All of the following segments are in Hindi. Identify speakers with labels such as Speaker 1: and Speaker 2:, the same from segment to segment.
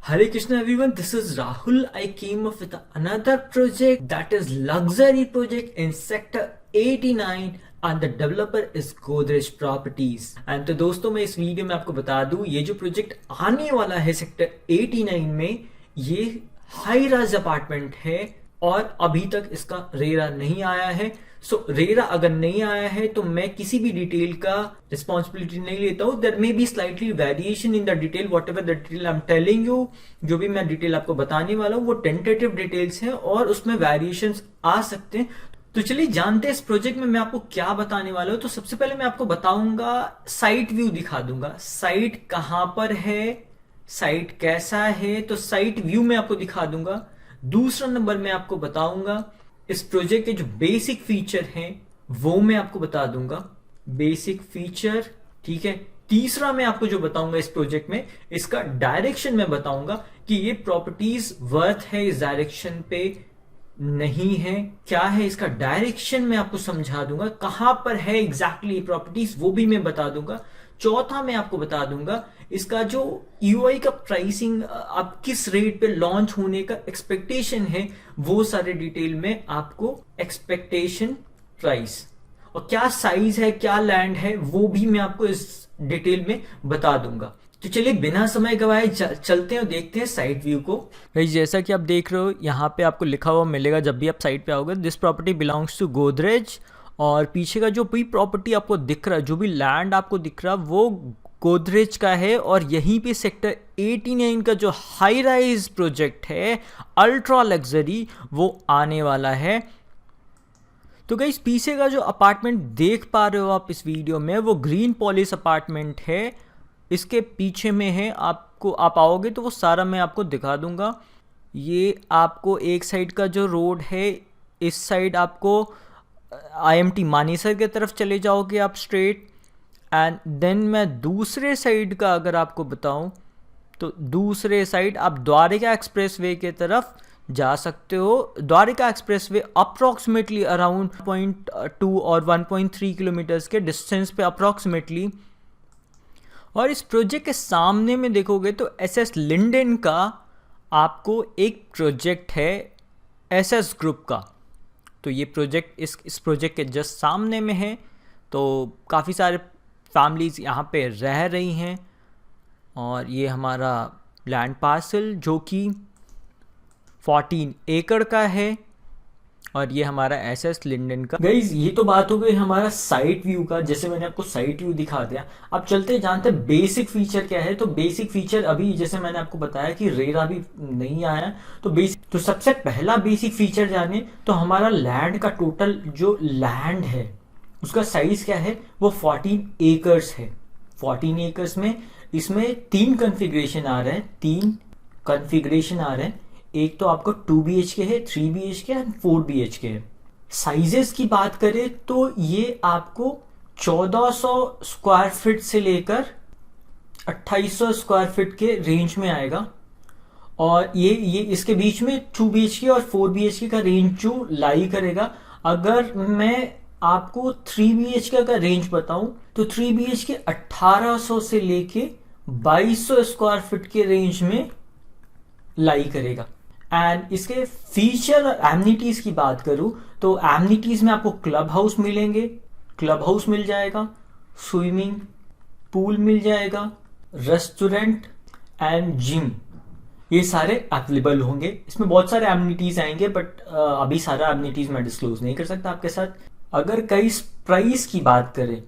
Speaker 1: Hare Krishna everyone, this is Rahul. I came up with another project that is luxury project in sector 89 and the developer is Godrej Properties. And तो दोस्तों मैं इस वीडियो में आपको बता दूं ये जो प्रोजेक्ट आने वाला है सेक्टर 89 में ये हाई राइज अपार्टमेंट है और अभी तक इसका रेरा नहीं आया है। सो रेरा अगर नहीं आया है तो मैं किसी भी डिटेल का रिस्पॉन्सिबिलिटी नहीं लेता हूं। There may be slightly variation in the detail, whatever the detail I am telling you, जो भी मैं डिटेल आपको बताने वाला हूं वो टेंटेटिव डिटेल्स हैं और उसमें वेरिएशंस आ सकते हैं। तो चलिए जानते हैं इस प्रोजेक्ट में मैं आपको क्या बताने वाला हूं। तो सबसे पहले मैं आपको बताऊंगा, साइट व्यू दिखा दूंगा, साइट कहां पर है, साइट कैसा है, तो साइट व्यू में आपको दिखा दूंगा। दूसरा नंबर मैं आपको बताऊंगा इस प्रोजेक्ट के जो बेसिक फीचर हैं वो मैं आपको बता दूंगा, बेसिक फीचर, ठीक है। तीसरा मैं आपको जो बताऊंगा इस प्रोजेक्ट में इसका डायरेक्शन मैं बताऊंगा कि ये प्रॉपर्टीज वर्थ है इस डायरेक्शन पे नहीं है, क्या है इसका डायरेक्शन मैं आपको समझा दूंगा, कहां पर है एग्जैक्टली प्रॉपर्टीज वो भी मैं बता दूंगा। चौथा मैं आपको बता दूंगा इसका जो यूआई का प्राइसिंग, आप किस रेट पे लॉन्च होने का एक्सपेक्टेशन है वो सारे डिटेल में आपको एक्सपेक्टेशन प्राइस और क्या साइज है क्या लैंड है वो भी मैं आपको इस डिटेल में बता दूंगा। तो चलिए बिना समय गवाए चलते हैं और देखते हैं साइट व्यू को। भाई जैसा कि आप देख रहे हो यहाँ पे आपको लिखा हुआ मिलेगा जब भी आप साइट पे आओगे, this property belongs to Godrej, और पीछे का जो भी प्रॉपर्टी आपको दिख रहा है, जो भी लैंड आपको दिख रहा है वो गोदरेज का है। और यहीं पे सेक्टर 89 का जो हाई राइज प्रोजेक्ट है अल्ट्रा लग्जरी वो आने वाला है। तो गाइस पीछे का जो अपार्टमेंट देख पा रहे हो आप इस वीडियो में वो ग्रीन पॉलिश अपार्टमेंट है, इसके पीछे में है। आपको आप आओगे तो वो सारा मैं आपको दिखा दूंगा। ये आपको एक साइड का जो रोड है, इस साइड आपको IMT मानेसर की तरफ चले जाओगे आप स्ट्रेट, एंड देन मैं दूसरे साइड का अगर आपको बताऊं तो दूसरे साइड आप द्वारिका एक्सप्रेस वे के तरफ जा सकते हो। Dwarka expressway approximately around 0.2 और 1.3 किलोमीटर्स के डिस्टेंस पे अप्रॉक्सीमेटली। और इस प्रोजेक्ट के सामने में देखोगे तो SS लिंडेन का आपको एक प्रोजेक्ट है SS ग्रुप का। तो ये प्रोजेक्ट इस प्रोजेक्ट के जस्ट सामने में है। तो काफ़ी सारे फैमिलीज़ यहाँ पे रह रही हैं और ये हमारा लैंड पार्सल जो कि 14 एकड़ का है और ये हमारा SS लिंडेन का। गाइज ये तो बात हो गई हमारा साइट व्यू का, जैसे मैंने आपको साइट व्यू दिखा दिया। अब चलते जानते हैं बेसिक फीचर क्या है। तो बेसिक फीचर अभी जैसे मैंने आपको बताया कि रेरा भी नहीं आया, तो सबसे पहला बेसिक फीचर जाने तो हमारा लैंड का टोटल जो लैंड है उसका साइज क्या है, वो 14 एकर्स है। 14 एकर्स में इसमें 3 कन्फिग्रेशन आ रहे हैं, एक तो आपको 2 BHK है, 3 BHK एंड 4 BHK है। साइजेस की बात करें तो ये आपको 1400 स्क्वायर फीट से लेकर 2800 स्क्वायर फीट के रेंज में आएगा। और ये इसके बीच में 2 BHK और 4 BHK का रेंज जो लाई करेगा। अगर मैं आपको 3 BHK का रेंज बताऊं तो 3 BHK 1800 से लेके 2200 स्क्वायर फीट के रेंज में लाई करेगा। एंड इसके फीचर और एमिनिटीज की बात करूं तो एमिनिटीज में आपको क्लब हाउस मिलेंगे, क्लब हाउस मिल जाएगा, स्विमिंग पूल मिल जाएगा, रेस्टोरेंट एंड जिम, ये सारे अवेलेबल होंगे। इसमें बहुत सारे एमिनिटीज आएंगे बट अभी सारा एमिनिटीज मैं डिस्क्लोज नहीं कर सकता आपके साथ। अगर कई प्राइस की बात करें,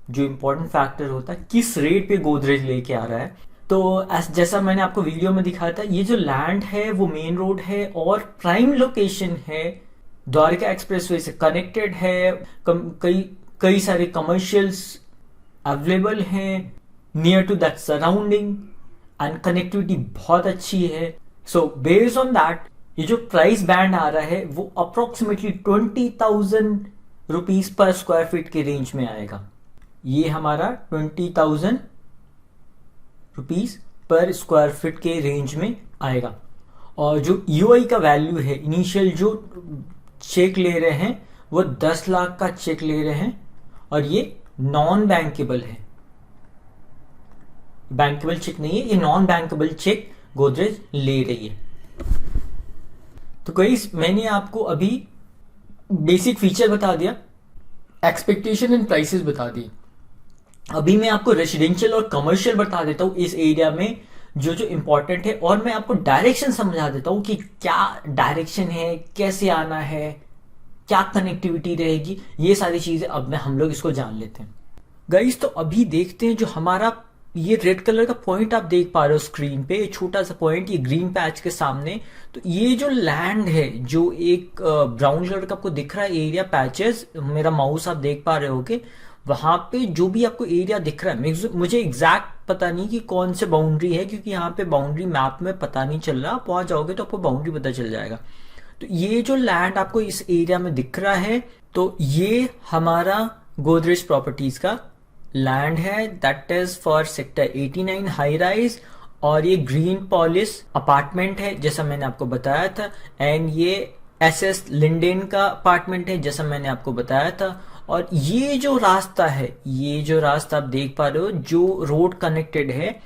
Speaker 1: जो इंपॉर्टेंट फैक्टर होता है किस रेट पे गोदरेज लेके आ रहा है, तो जैसा मैंने आपको वीडियो में दिखाया था ये जो लैंड है वो मेन रोड है और प्राइम लोकेशन है, द्वारिका एक्सप्रेसवे से कनेक्टेड है, कई सारे कमर्शियल्स अवेलेबल हैं near to that surrounding and connectivity बहुत अच्छी है। सो बेस्ड ऑन दैट ये जो प्राइस बैंड आ रहा है वो approximately 20,000 rupees per square feet के रेंज में आएगा। ये हमारा 20,000 रुपीज पर स्क्वायर फीट के रेंज में आएगा। और जो यूआई का वैल्यू है, इनिशियल जो चेक ले रहे हैं वो 10 लाख का चेक ले रहे हैं और ये नॉन बैंकेबल है, बैंकेबल चेक नहीं है, ये नॉन बैंकेबल चेक गोदरेज ले रही है। तो गाइस मैंने आपको अभी बेसिक फीचर बता दिया, एक्सपेक्टेशन एंड प्राइसेस बता दी। अभी मैं आपको रेसिडेंशियल और कमर्शियल बता देता हूँ इस एरिया में जो जो इंपॉर्टेंट है, और मैं आपको डायरेक्शन समझा देता हूँ कि क्या डायरेक्शन है, कैसे आना है, क्या कनेक्टिविटी रहेगी, ये सारी चीजें अब मैं हम लोग इसको जान लेते हैं। गाइस तो अभी देखते हैं जो हमारा ये रेड कलर का पॉइंट आप देख पा रहे हो स्क्रीन पे, छोटा सा पॉइंट ये ग्रीन पैच के सामने। तो ये जो लैंड है जो एक ब्राउन कलर का आपको दिख रहा है एरिया पैचेस, मेरा माउस आप देख पा रहे होगे, वहां पे जो भी आपको एरिया दिख रहा है, मुझे एग्जैक्ट पता नहीं कि कौन से बाउंड्री है, क्योंकि यहाँ पे बाउंड्री मैप में पता नहीं चल रहा, पहुंच जाओगे तो आपको बाउंड्री पता चल जाएगा। तो ये जो लैंड आपको इस एरिया में दिख रहा है, तो ये हमारा गोदरेज प्रॉपर्टीज का लैंड है, that is for sector 89 high rise, और ये ग्रीन पॉलिस अपार्टमेंट है जैसा मैंने आपको बताया था, एंड ये एसएस लिंडेन का अपार्टमेंट है जैसा मैंने आपको बताया था। और ये जो रास्ता है, ये जो रास्ता आप देख पा रहे हो, जो रोड कनेक्टेड है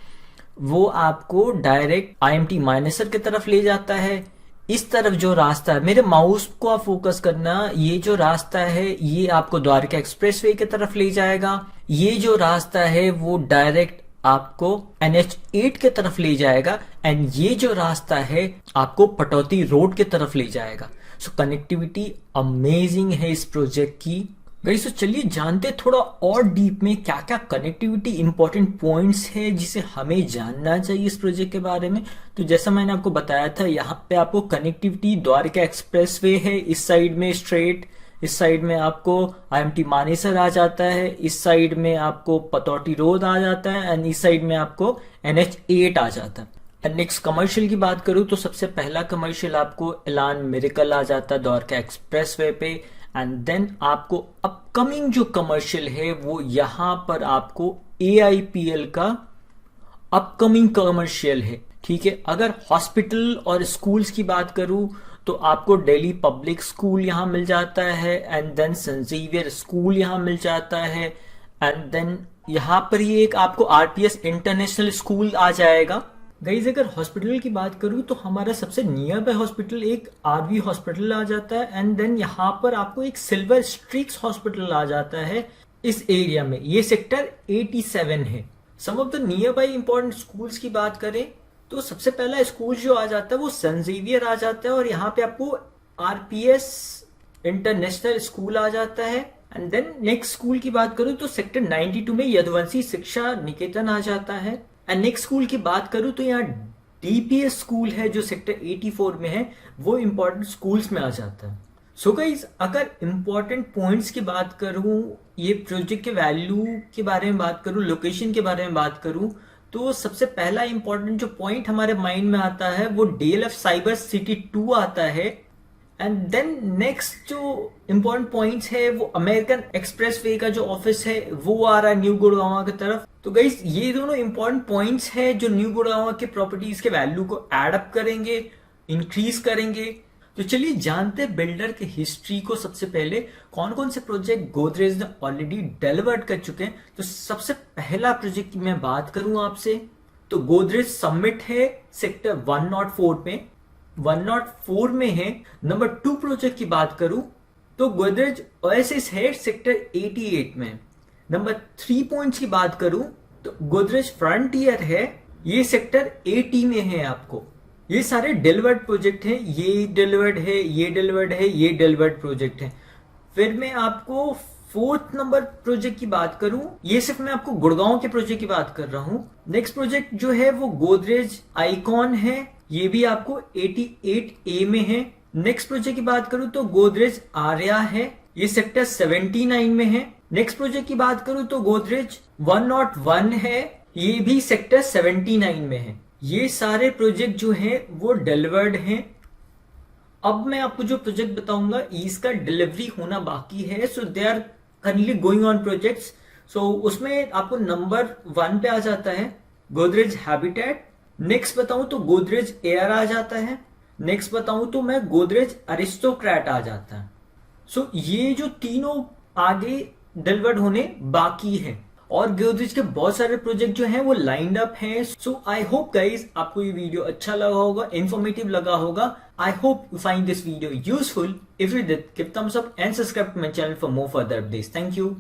Speaker 1: वो आपको डायरेक्ट आईएमटी मानेसर की तरफ ले जाता है। इस तरफ जो रास्ता है, मेरे माउस को आप फोकस करना, ये जो रास्ता है ये आपको द्वारका एक्सप्रेसवे की तरफ ले जाएगा। ये जो रास्ता है वो डायरेक्ट आपको NH8 की तरफ ले जाएगा, एंड ये जो रास्ता है आपको पटौती रोड की तरफ ले जाएगा। सो कनेक्टिविटी अमेजिंग है इस प्रोजेक्ट की। गाइस तो चलिए जानते थोड़ा और डीप में क्या क्या कनेक्टिविटी इंपॉर्टेंट पॉइंट्स है जिसे हमें जानना चाहिए इस प्रोजेक्ट के बारे में। तो जैसा मैंने आपको बताया था, यहाँ पे आपको कनेक्टिविटी द्वारका एक्सप्रेसवे है इस साइड में स्ट्रेट, इस साइड में आपको आईएमटी मानेसर आ जाता है, इस साइड में आपको पतौटी रोड आ जाता है, एंड इस साइड में आपको NH8 आ जाता है। एंड नेक्स्ट कमर्शियल की बात करूं तो सबसे पहला कमर्शियल आपको एलान मिरेकल आ जाता है द्वारका एक्सप्रेसवे पे, एंड देन आपको अपकमिंग जो कमर्शियल है वो यहां पर आपको AIPL का अपकमिंग कमर्शियल है। ठीक है, अगर हॉस्पिटल और स्कूल्स की बात करूं तो आपको दिल्ली पब्लिक स्कूल यहां मिल जाता है, and then Saint Xavier school यहां मिल जाता है, एंड देन यहां पर ये एक आपको RPS इंटरनेशनल स्कूल आ जाएगा। गाइस अगर हॉस्पिटल की बात करूं तो हमारा सबसे नियर बाय हॉस्पिटल एक RV हॉस्पिटल आ जाता है, एंड देन यहाँ पर आपको एक सिल्वर स्ट्रीक्स हॉस्पिटल आ जाता है इस एरिया में, ये सेक्टर 87 है। Some of the nearby important schools की बात करें तो सबसे पहला स्कूल जो आ जाता है वो सेंट जेवियर आ जाता है, और यहाँ पे आपको RPS इंटरनेशनल स्कूल आ जाता है। एंड देन नेक्स्ट स्कूल की बात करूं तो सेक्टर 92 में यदुवंशी शिक्षा निकेतन आ जाता है। एंड नेक्स्ट स्कूल की बात करूं तो यहाँ DPS स्कूल है जो सेक्टर 84 में है, वो इंपॉर्टेंट स्कूल्स में आ जाता है। सो गाइस अगर इंपॉर्टेंट पॉइंट्स की बात करूं, ये प्रोजेक्ट के वैल्यू के बारे में बात करूं, लोकेशन के बारे में बात करूं, तो सबसे पहला इंपॉर्टेंट जो पॉइंट हमारे माइंड में आता है वो DLF साइबर सिटी 2 आता है। एंड देन नेक्स्ट जो इंपॉर्टेंट पॉइंट्स है वो अमेरिकन एक्सप्रेसवे का जो ऑफिस है वो आ रहा है न्यू गुड़गांव की तरफ। तो गाइस ये दोनों इंपॉर्टेंट पॉइंट्स है जो न्यू गुड़गांव के प्रॉपर्टीज के वैल्यू को एड अप करेंगे, इंक्रीज करेंगे। तो चलिए जानते हैं बिल्डर के हिस्ट्री को। सबसे पहले कौन कौन से प्रोजेक्ट गोदरेज ने ऑलरेडी डिलीवर्ड कर चुके हैं। तो सबसे पहला प्रोजेक्ट की मैं बात करूं आपसे तो गोदरेज समिट है सेक्टर 104 में, 104 में है। नंबर 2 प्रोजेक्ट की बात करूं तो गोदरेज ओएसिस है सेक्टर 88 में। नंबर 3 पॉइंट्स की बात करूं तो गोदरेज फ्रंटियर है, ये सेक्टर 80 में है। आपको ये सारे डिलीवर्ड प्रोजेक्ट हैं, ये डिलीवर्ड है, ये डिलीवर्ड है, ये डिलीवर्ड प्रोजेक्ट है। फिर मैं आपको 4th नंबर प्रोजेक्ट की बात करूं, ये सिर्फ मैं आपको गुड़गांव के प्रोजेक्ट की बात कर रहा हूं। नेक्स्ट प्रोजेक्ट जो है वो गोदरेज आइकॉन है, ये भी आपको 88A में है। नेक्स्ट प्रोजेक्ट की बात करूं तो गोदरेज आर्या है, ये सेक्टर 79 में है। नेक्स्ट प्रोजेक्ट की बात करूं तो गोदरेज 101 है, ये भी सेक्टर 79 में है। ये सारे प्रोजेक्ट जो हैं वो डिलीवर्ड हैं। अब मैं आपको जो प्रोजेक्ट बताऊंगा इसका डिलीवरी होना बाकी है, so they are currently going on projects. So उसमें आपको नंबर 1 पे आ जाता है गोदरेज हैबिटेट। नेक्स्ट बताऊं तो गोदरेज एयर आ जाता है। नेक्स्ट बताऊं तो मैं गोदरेज अरिस्टोक्रेट आ जाता है। सो ये जो तीनों आगे डिलीवर्ड होने बाकी है। और गोदरेज के बहुत सारे प्रोजेक्ट जो हैं वो लाइंड अप हैं। सो आई होप गाइज आपको ये वीडियो अच्छा लगा होगा, इन्फॉर्मेटिव लगा होगा। I hope you find this video useful. If you did, give thumbs up and subscribe to my channel for more further updates. Thank you.